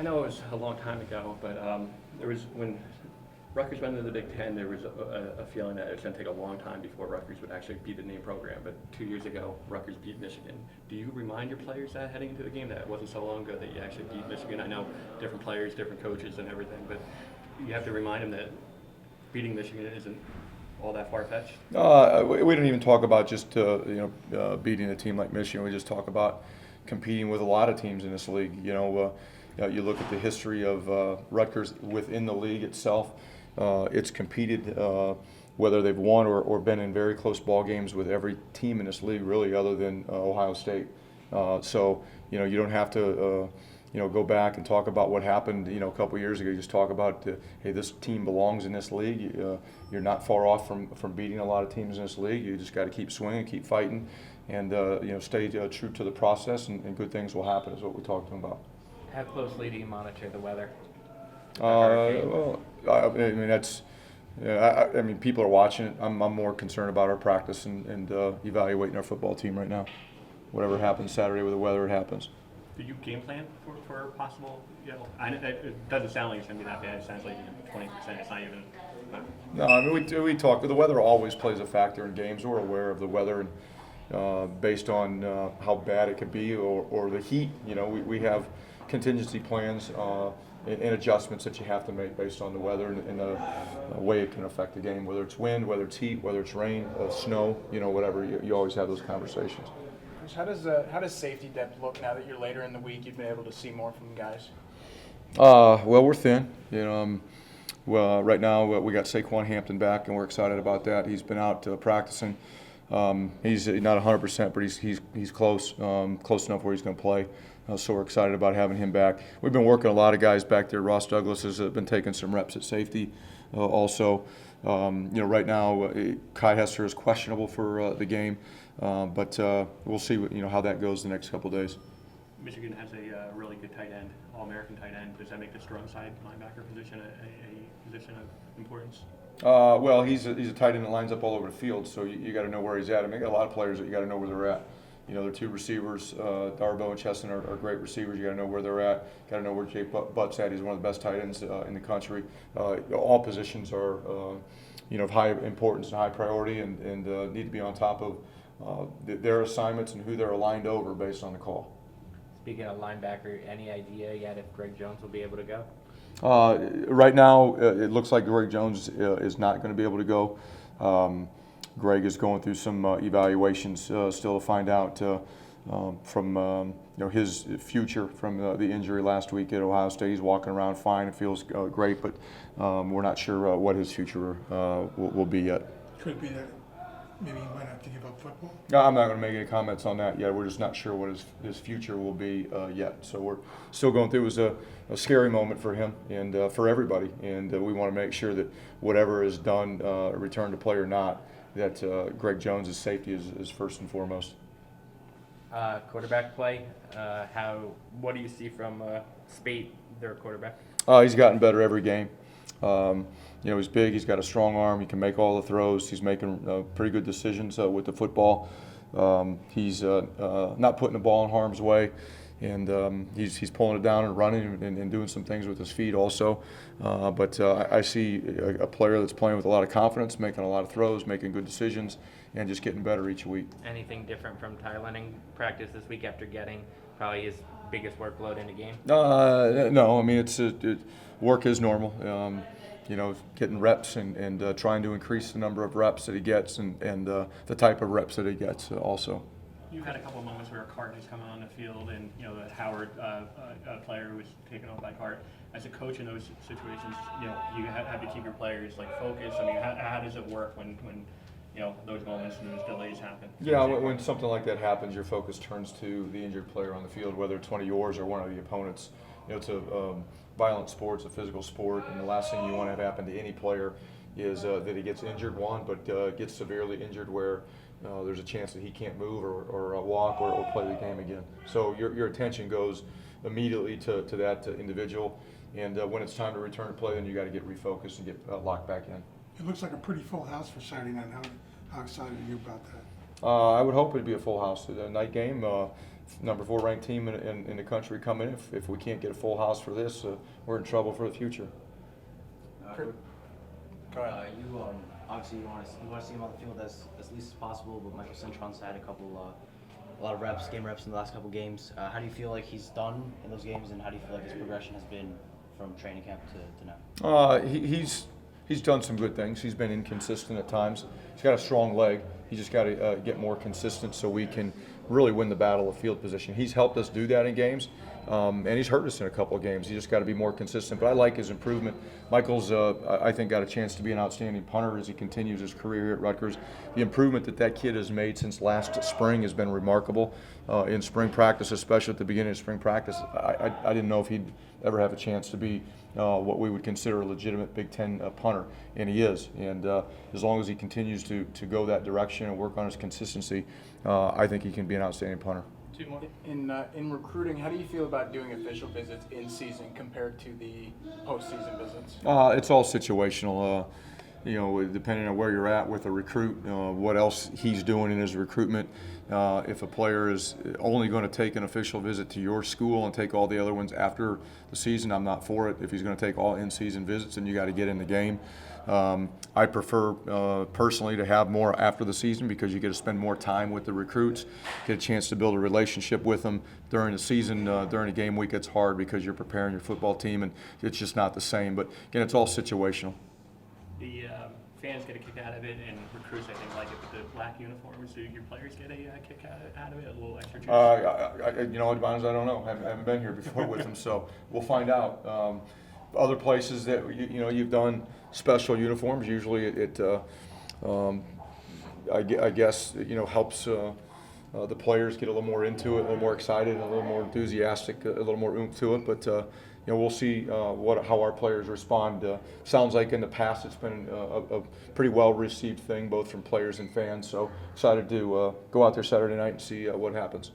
know it was a long time ago, but there was when Rutgers went into the Big Ten, there was a feeling that it was going to take a long time before Rutgers would actually beat the name program. But 2 years ago, Rutgers beat Michigan. Do you remind your players that heading into the game that it wasn't so long ago that you actually beat Michigan? I know different players, different coaches, and everything, but you have to remind them that beating Michigan isn't all that far-fetched. We don't even talk about just beating a team like Michigan. We just talk about competing with a lot of teams in this league. You look at the history of Rutgers within the league itself. It's competed, whether they've won or been in very close ball games with every team in this league, really, other than Ohio State. So you don't have to go back and talk about what happened a couple years ago. You just talk about hey, this team belongs in this league. You're not far off from beating a lot of teams in this league. You just got to keep swinging, keep fighting, and stay true to the process, and good things will happen. Is what we talked about. How closely do you monitor the weather? Well, I mean that's. Yeah, I mean, people are watching it. I'm more concerned about our practice and evaluating our football team right now. Whatever happens Saturday with the weather, it happens. Do you game plan for possible? It doesn't sound like it's going to be that bad. It sounds like 20%. It's not even. No, I mean we talk. The weather always plays a factor in games. We're aware of the weather and based on how bad it could be or the heat. We have contingency plans. And adjustments that you have to make based on the weather and the way it can affect the game, whether it's wind, whether it's heat, whether it's rain, snow, whatever. You always have those conversations. How does safety depth look now that you're later in the week? You've been able to see more from guys. Well, we're thin. Well, right now we got Saquon Hampton back, and we're excited about that. He's been out practicing. He's not 100%, but he's close enough where he's going to play. So we're excited about having him back. We've been working a lot of guys back there. Ross Douglas has been taking some reps at safety also. Right now, Kai Hester is questionable for the game, but we'll see how that goes the next couple of days. Michigan has a really good tight end, All-American tight end. Does that make the strong side linebacker position a position of importance? Well, he's a tight end that lines up all over the field, so you got to know where he's at. I mean, you got a lot of players that you got to know where they're at. Their two receivers, Darbo and Cheston, are great receivers. You got to know where they're at. Got to know where Jake Butt's at. He's one of the best tight ends in the country. All positions are, of high importance and high priority, and need to be on top of their assignments and who they're aligned over based on the call. Speaking of linebacker, any idea yet if Greg Jones will be able to go? Right now, it looks like Greg Jones is not going to be able to go. Greg is going through some evaluations still to find out from his future from the injury last week at Ohio State. He's walking around fine and feels great, but we're not sure what his future will be yet. Could it be that maybe he might have to give up football? No, I'm not going to make any comments on that yet. We're just not sure what his future will be yet. So we're still going through. It was a scary moment for him and for everybody, and we want to make sure that whatever is done, return to play or not, that Greg Jones' safety is first and foremost. Quarterback play, what do you see from Spate, their quarterback? He's gotten better every game. He's big, he's got a strong arm, he can make all the throws, he's making pretty good decisions with the football. He's not putting the ball in harm's way, and he's pulling it down and running and doing some things with his feet also. But I see a player that's playing with a lot of confidence, making a lot of throws, making good decisions, and just getting better each week. Anything different from Tylen in practice this week after getting probably his biggest workload in the game? No, I mean work is normal. Getting reps and trying to increase the number of reps that he gets and the type of reps that he gets also. You've had a couple of moments where Cart has come on the field, and the Howard player who was taken over by Cart. As a coach in those situations, you have to keep your players focused. I mean, how does it work when those moments and those delays happen? Yeah, when something like that happens, your focus turns to the injured player on the field, whether it's one of yours or one of the opponents. It's a violent sport, it's a physical sport, and the last thing you want to have happen to any player is that he gets injured, but gets severely injured where there's a chance that he can't move or walk or play the game again. So your attention goes immediately to that individual, and when it's time to return to play, then you got to get refocused and get locked back in. It looks like a pretty full house for Saturday night. How excited are you about that? I would hope it'd be a full house. A night game, number 4 ranked team in the country come in. If we can't get a full house for this, we're in trouble for the future. Go ahead. You obviously you want to see him on the field as least as possible, but Michael Cintron's had a lot of game reps in the last couple games. How do you feel like he's done in those games, and how do you feel like his progression has been from training camp to now? He's done some good things. He's been inconsistent at times. He's got a strong leg. He just got to get more consistent so we can really win the battle of field position. He's helped us do that in games, and he's hurt us in a couple of games. He just got to be more consistent. But I like his improvement. Michael's, I think, got a chance to be an outstanding punter as he continues his career here at Rutgers. The improvement that kid has made since last spring has been remarkable. In spring practice, especially at the beginning of spring practice, I didn't know if he'd ever have a chance to be what we would consider a legitimate Big Ten punter, and he is. And as long as he continues to go that direction and work on his consistency, I think he can be an outstanding punter. In recruiting, how do you feel about doing official visits in season compared to the postseason visits? It's all situational. Depending on where you're at with a recruit, what else he's doing in his recruitment. If a player is only going to take an official visit to your school and take all the other ones after the season, I'm not for it. If he's going to take all in-season visits, then you got to get in the game. I prefer personally to have more after the season because you get to spend more time with the recruits, get a chance to build a relationship with them during the season. During a game week, it's hard because you're preparing your football team, and it's just not the same. But again, it's all situational. The fans get a kick out of it, and recruits, I think, like it. But the black uniforms, do your players get a kick out of it? A little extra juice? To be honest, I don't know. I haven't been here before with them, so we'll find out. Other places that you've done special uniforms. Usually, I guess helps the players get a little more into it, a little more excited, a little more enthusiastic, a little more oomph to it. But we'll see how our players respond. Sounds like in the past it's been a pretty well received thing, both from players and fans. So excited to go out there Saturday night and see what happens.